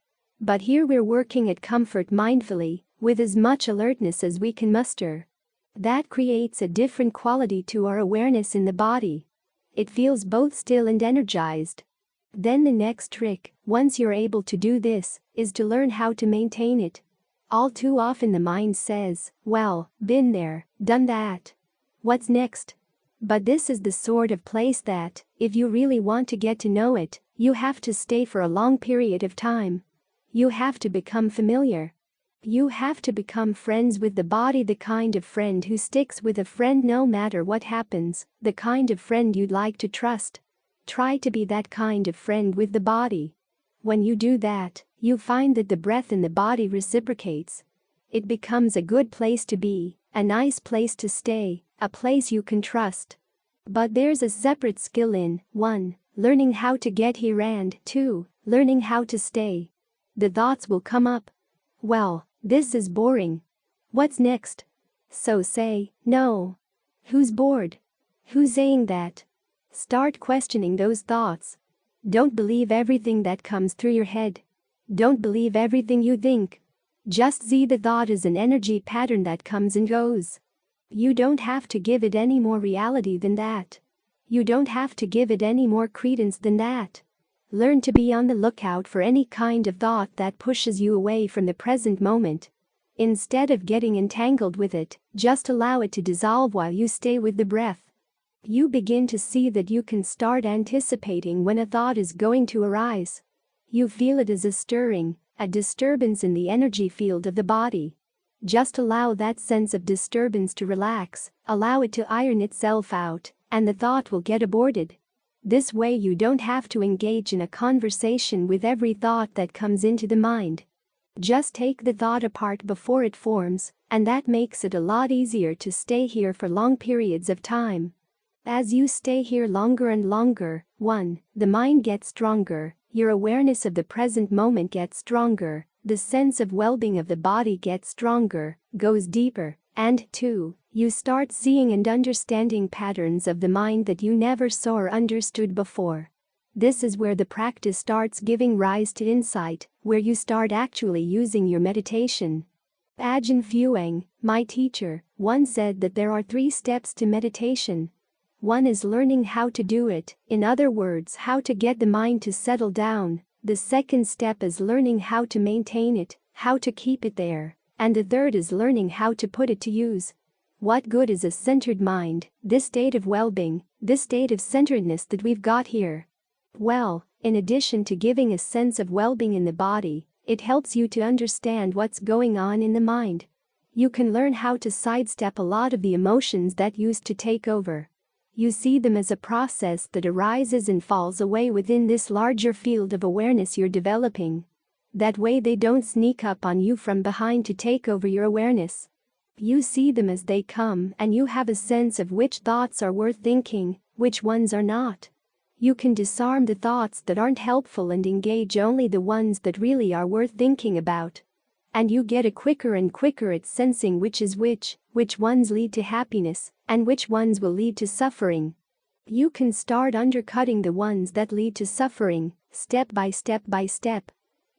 But here we're working at comfort mindfully, with as much alertness as we can muster. That creates a different quality to our awareness in the body. It feels both still and energized. Then the next trick, once you're able to do this, is to learn how to maintain it. All too often the mind says, well, been there, done that. What's next? But this is the sort of place that, if you really want to get to know it, you have to stay for a long period of time. You have to become familiar. You have to become friends with the body, the kind of friend who sticks with a friend no matter what happens, the kind of friend you'd like to trust. Try to be that kind of friend with the body. When you do that, you find that the breath in the body reciprocates. It becomes a good place to be, a nice place to stay, a place you can trust. But there's a separate skill in 1. Learning how to get here, and 2. Learning how to stay. The thoughts will come up. Well, this is boring. What's next? So say, no. Who's bored? Who's saying that? Start questioning those thoughts. Don't believe everything that comes through your head. Don't believe everything you think. Just see the thought as an energy pattern that comes and goes. You don't have to give it any more reality than that. You don't have to give it any more credence than that. Learn to be on the lookout for any kind of thought that pushes you away from the present moment. Instead of getting entangled with it, just allow it to dissolve while you stay with the breath. You begin to see that you can start anticipating when a thought is going to arise. You feel it as a stirring, a disturbance in the energy field of the body. Just allow that sense of disturbance to relax, allow it to iron itself out, and the thought will get aborted. This way you don't have to engage in a conversation with every thought that comes into the mind. Just take the thought apart before it forms, and that makes it a lot easier to stay here for long periods of time. As you stay here longer and longer, 1. The mind gets stronger, your awareness of the present moment gets stronger, the sense of well-being of the body gets stronger, goes deeper, and 2. You start seeing and understanding patterns of the mind that you never saw or understood before. This is where the practice starts giving rise to insight, where you start actually using your meditation. Ajahn Fuang, my teacher, once said that there are 3 steps to meditation. 1 is learning how to do it, in other words, how to get the mind to settle down. The second step is learning how to maintain it, how to keep it there, and the third is learning how to put it to use. What good is a centered mind, this state of well-being, this state of centeredness that we've got here? Well, in addition to giving a sense of well-being in the body, it helps you to understand what's going on in the mind. You can learn how to sidestep a lot of the emotions that used to take over. You see them as a process that arises and falls away within this larger field of awareness you're developing. That way they don't sneak up on you from behind to take over your awareness. You see them as they come, and you have a sense of which thoughts are worth thinking, which ones are not. You can disarm the thoughts that aren't helpful and engage only the ones that really are worth thinking about. And you get quicker and quicker at sensing which is which ones lead to happiness, and which ones will lead to suffering. You can start undercutting the ones that lead to suffering, step by step by step.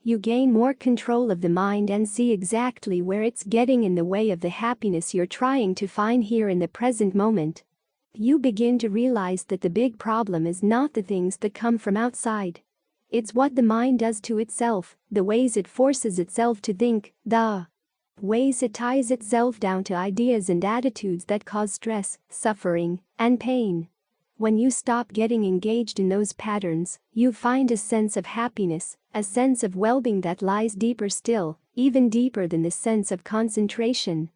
You gain more control of the mind and see exactly where it's getting in the way of the happiness you're trying to find here in the present moment. You begin to realize that the big problem is not the things that come from outside. It's what the mind does to itself, the ways it forces itself to think, the ways it ties itself down to ideas and attitudes that cause stress, suffering, and pain. When you stop getting engaged in those patterns, you find a sense of happiness, a sense of well-being that lies deeper still, even deeper than the sense of concentration.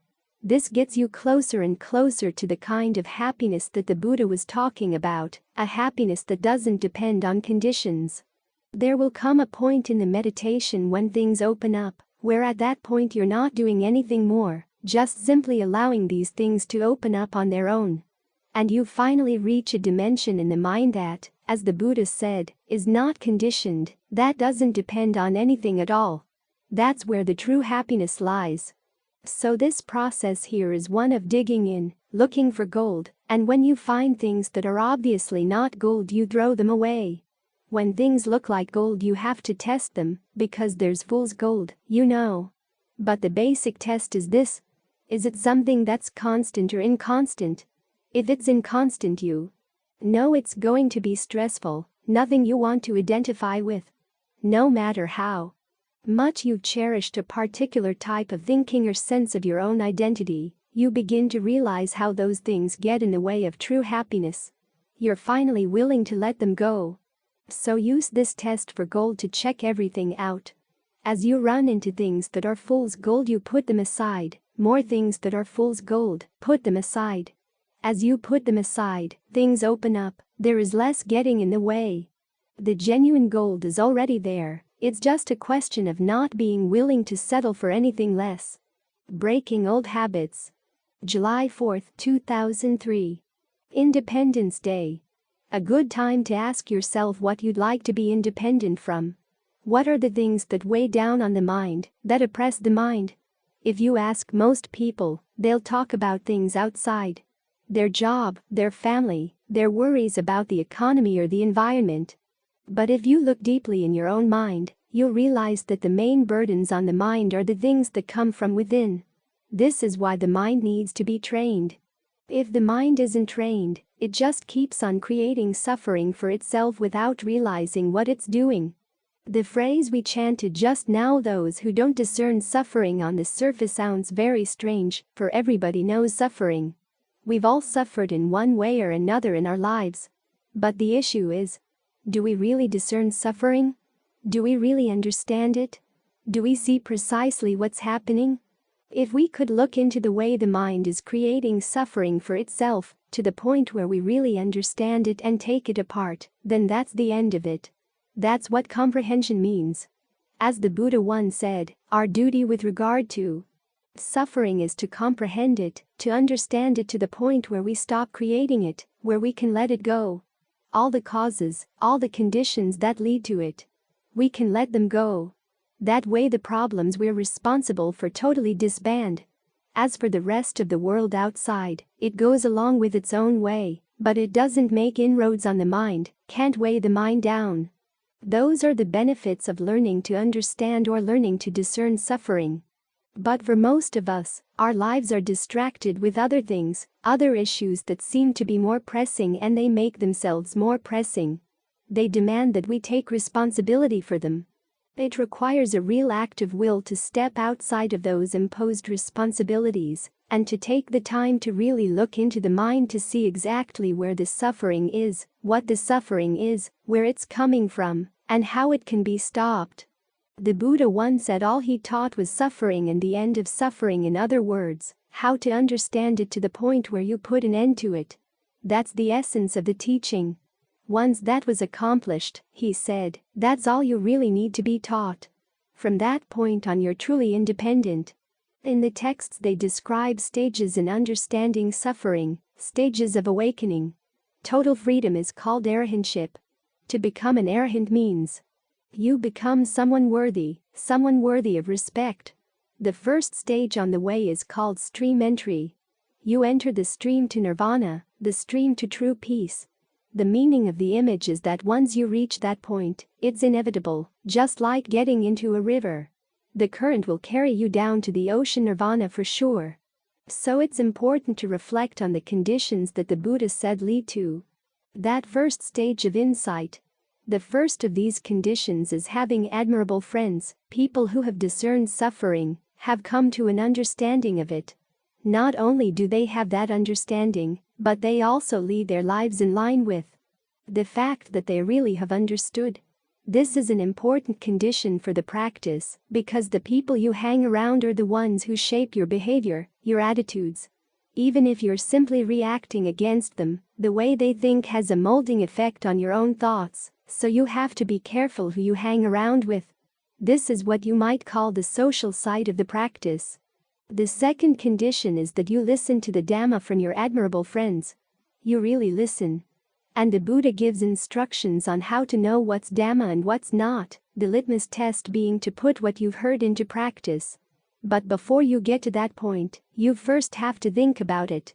This gets you closer and closer to the kind of happiness that the Buddha was talking about, a happiness that doesn't depend on conditions. There will come a point in the meditation when things open up, where at that point you're not doing anything more, just simply allowing these things to open up on their own. And you finally reach a dimension in the mind that, as the Buddha said, is not conditioned, that doesn't depend on anything at all. That's where the true happiness lies. So this process here is one of digging in, looking for gold, and when you find things that are obviously not gold, you throw them away. When things look like gold, you have to test them, because there's fool's gold, you know. But the basic test is this: is it something that's constant or inconstant? If it's inconstant, you know it's going to be stressful, nothing you want to identify with. No matter how much you've cherished a particular type of thinking or sense of your own identity, you begin to realize how those things get in the way of true happiness. You're finally willing to let them go. So use this test for gold to check everything out. As you run into things that are fool's gold, you put them aside. More things that are fool's gold, put them aside. As you put them aside, things open up, there is less getting in the way. The genuine gold is already there, it's just a question of not being willing to settle for anything less. Breaking old habits. July 4, 2003. Independence Day. A good time to ask yourself what you'd like to be independent from. What are the things that weigh down on the mind, that oppress the mind? If you ask most people, they'll talk about things outside. Their job, their family, their worries about the economy or the environment. But if you look deeply in your own mind, you'll realize that the main burdens on the mind are the things that come from within. This is why the mind needs to be trained. If the mind isn't trained, it just keeps on creating suffering for itself without realizing what it's doing. The phrase we chanted just now, those who don't discern suffering on the surface, sounds very strange, for everybody knows suffering. We've all suffered in one way or another in our lives. But the issue is, do we really discern suffering? Do we really understand it? Do we see precisely what's happening? If we could look into the way the mind is creating suffering for itself, to the point where we really understand it and take it apart, then that's the end of it. That's what comprehension means. As the Buddha once said, our duty with regard to suffering is to comprehend it, to understand it to the point where we stop creating it, where we can let it go. All the causes, all the conditions that lead to it, we can let them go. That way the problems we're responsible for totally disband. As for the rest of the world outside, it goes along with its own way, but it doesn't make inroads on the mind, can't weigh the mind down. Those are the benefits of learning to understand or learning to discern suffering. But for most of us, our lives are distracted with other things, other issues that seem to be more pressing, and they make themselves more pressing. They demand that we take responsibility for them. It requires a real act of will to step outside of those imposed responsibilities, and to take the time to really look into the mind to see exactly where the suffering is, what the suffering is, where it's coming from, and how it can be stopped. The Buddha once said all he taught was suffering and the end of suffering, in other words, how to understand it to the point where you put an end to it. That's the essence of the teaching. Once that was accomplished, he said, that's all you really need to be taught. From that point on, you're truly independent. In the texts they describe stages in understanding suffering, stages of awakening. Total freedom is called arahantship. To become an arahant means you become someone worthy of respect. The first stage on the way is called stream entry. You enter the stream to nirvana, the stream to true peace. The meaning of the image is that once you reach that point, it's inevitable, just like getting into a river. The current will carry you down to the ocean nirvana for sure. So it's important to reflect on the conditions that the Buddha said lead to that first stage of insight. The first of these conditions is having admirable friends, people who have discerned suffering, have come to an understanding of it. Not only do they have that understanding, but they also lead their lives in line with the fact that they really have understood. This is an important condition for the practice because the people you hang around are the ones who shape your behavior, your attitudes. Even if you're simply reacting against them, the way they think has a molding effect on your own thoughts, so you have to be careful who you hang around with. This is what you might call the social side of the practice. The second condition is that you listen to the Dhamma from your admirable friends. You really listen. And the Buddha gives instructions on how to know what's Dhamma and what's not, the litmus test being to put what you've heard into practice. But before you get to that point, you first have to think about it.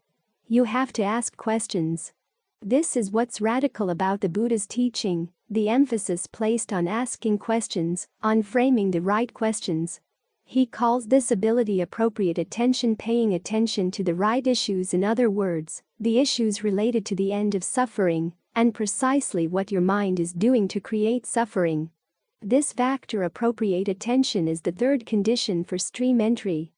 You have to ask questions. This is what's radical about the Buddha's teaching, the emphasis placed on asking questions, on framing the right questions. He calls this ability appropriate attention, paying attention to the right issues, in other words, the issues related to the end of suffering, and precisely what your mind is doing to create suffering. This factor, appropriate attention, is the third condition for stream entry.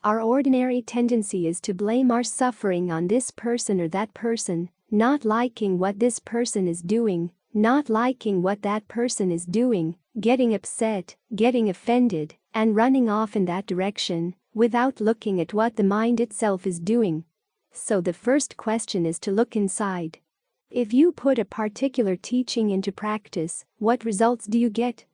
Our ordinary tendency is to blame our suffering on this person or that person, not liking what this person is doing, not liking what that person is doing, getting upset, getting offended, and running off in that direction, without looking at what the mind itself is doing. So the first question is to look inside. If you put a particular teaching into practice, what results do you get?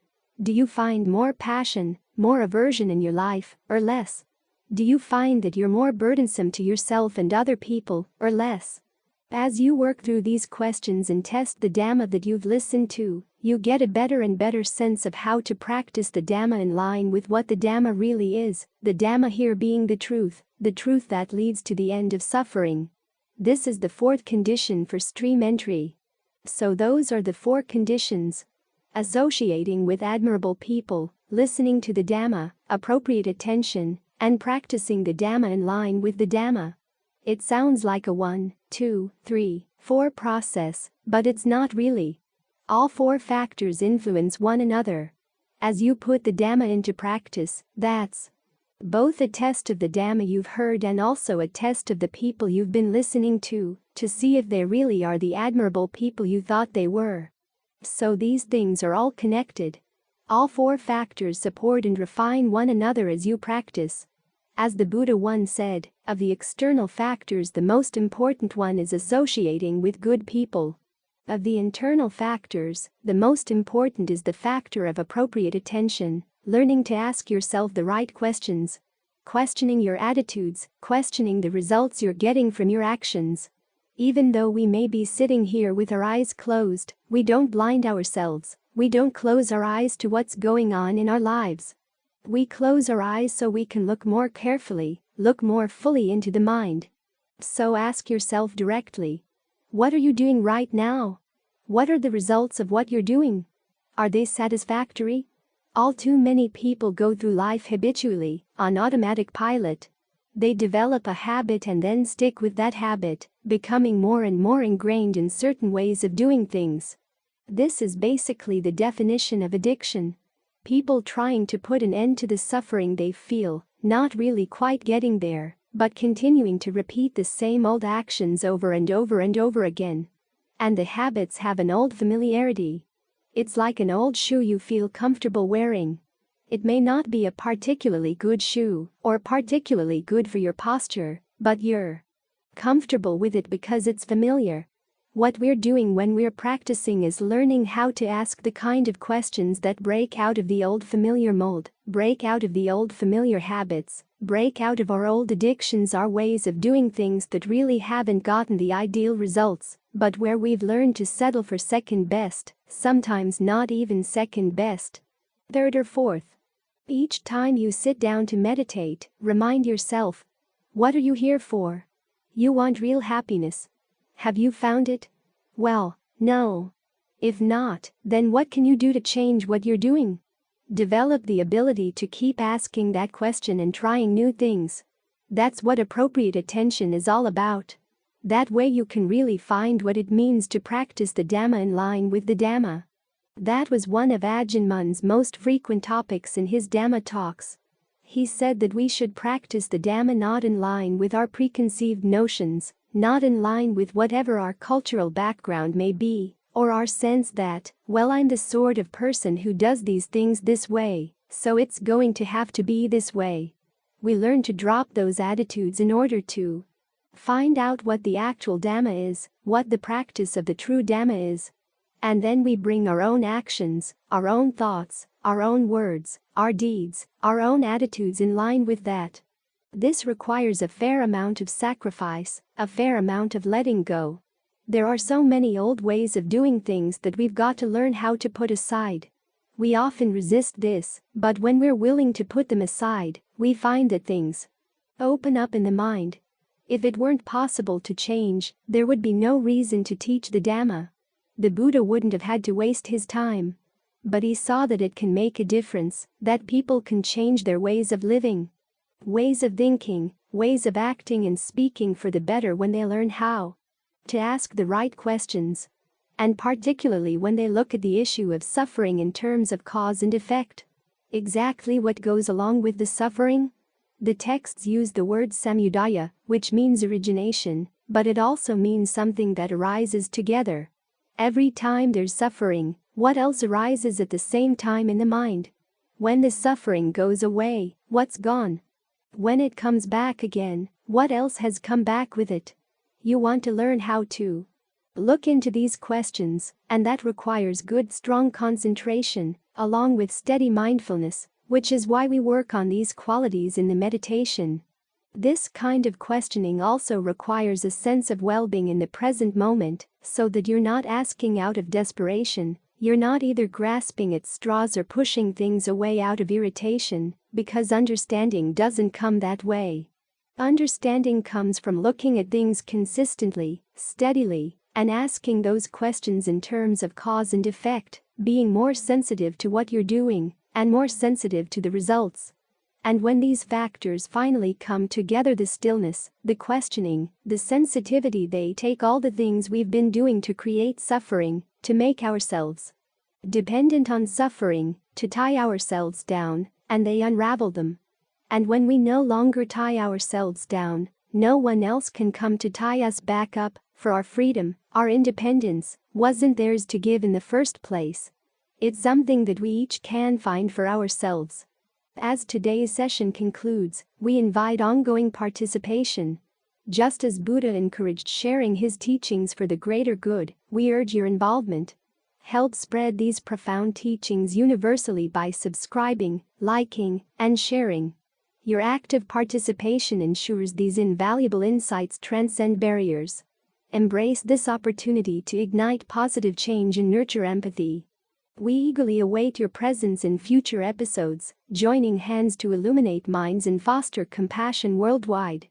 Do you find more passion, more aversion in your life, or less? Do you find that you're more burdensome to yourself and other people, or less? As you work through these questions and test the Dhamma that you've listened to, you get a better and better sense of how to practice the Dhamma in line with what the Dhamma really is, the Dhamma here being the truth that leads to the end of suffering. This is the fourth condition for stream entry. So those are the four conditions: associating with admirable people, listening to the Dhamma, appropriate attention, and practicing the Dhamma in line with the Dhamma. It sounds like a 1, 2, 3, 4 process, but it's not really. All four factors influence one another. As you put the Dhamma into practice, that's both a test of the Dhamma you've heard and also a test of the people you've been listening to see if they really are the admirable people you thought they were. So these things are all connected. All four factors support and refine one another as you practice. As the Buddha once said, of the external factors the most important one is associating with good people. Of the internal factors, the most important is the factor of appropriate attention, learning to ask yourself the right questions, questioning your attitudes, questioning the results you're getting from your actions. Even though we may be sitting here with our eyes closed, we don't blind ourselves, we don't close our eyes to what's going on in our lives. We close our eyes so we can look more carefully, look more fully into the mind. So ask yourself directly, what are you doing right now? What are the results of what you're doing? Are they satisfactory? All too many people go through life habitually, on automatic pilot. They develop a habit and then stick with that habit, becoming more and more ingrained in certain ways of doing things. This is basically the definition of addiction. People trying to put an end to the suffering they feel, not really quite getting there, but continuing to repeat the same old actions over and over and over again. And the habits have an old familiarity. It's like an old shoe you feel comfortable wearing. It may not be a particularly good shoe, or particularly good for your posture, but you're comfortable with it because it's familiar. What we're doing when we're practicing is learning how to ask the kind of questions that break out of the old familiar mold, break out of the old familiar habits, break out of our old addictions, our ways of doing things that really haven't gotten the ideal results, but where we've learned to settle for second best, sometimes not even second best, third or fourth. Each time you sit down to meditate, remind yourself, what are you here for? You want real happiness. Have you found it? Well, no. If not, then what can you do to change what you're doing? Develop the ability to keep asking that question and trying new things. That's what appropriate attention is all about. That way you can really find what it means to practice the Dhamma in line with the Dhamma. That was one of Ajahn Mun's most frequent topics in his Dharma Talks. He said that we should practice the Dhamma not in line with our preconceived notions, not in line with whatever our cultural background may be, Or our sense that, well, I'm the sort of person who does these things this way, so it's going to have to be this way. We learn to drop those attitudes in order to find out what the actual Dhamma is, what the practice of the true Dhamma is. And then we bring our own actions, our own thoughts, our own words, our deeds, our own attitudes in line with that. This requires a fair amount of sacrifice, a fair amount of letting go. There are so many old ways of doing things that we've got to learn how to put aside. We often resist this, but when we're willing to put them aside, we find that things open up in the mind. If it weren't possible to change, there would be no reason to teach the Dhamma. The Buddha wouldn't have had to waste his time. But he saw that it can make a difference, that people can change their ways of living, ways of thinking, ways of acting and speaking for the better when they learn how to ask the right questions. And particularly when they look at the issue of suffering in terms of cause and effect. Exactly what goes along with the suffering? The texts use the word samudaya, which means origination, but it also means something that arises together. Every time there's suffering, what else arises at the same time in the mind? When the suffering goes away, what's gone? When it comes back again, what else has come back with it? You want to learn how to look into these questions, and that requires good, strong concentration, along with steady mindfulness, which is why we work on these qualities in the meditation. This kind of questioning also requires a sense of well-being in the present moment, so that you're not asking out of desperation, you're not either grasping at straws or pushing things away out of irritation, because understanding doesn't come that way. Understanding comes from looking at things consistently, steadily, and asking those questions in terms of cause and effect, being more sensitive to what you're doing, and more sensitive to the results. And when these factors finally come together, the stillness, the questioning, the sensitivity, they take all the things we've been doing to create suffering, to make ourselves dependent on suffering, to tie ourselves down, and they unravel them. And when we no longer tie ourselves down, no one else can come to tie us back up, for our freedom, our independence, wasn't theirs to give in the first place. It's something that we each can find for ourselves. As today's session concludes, we invite ongoing participation. Just as Buddha encouraged sharing his teachings for the greater good, we urge your involvement. Help spread these profound teachings universally by subscribing, liking, and sharing. Your active participation ensures these invaluable insights transcend barriers. Embrace this opportunity to ignite positive change and nurture empathy. We eagerly await your presence in future episodes, joining hands to illuminate minds and foster compassion worldwide.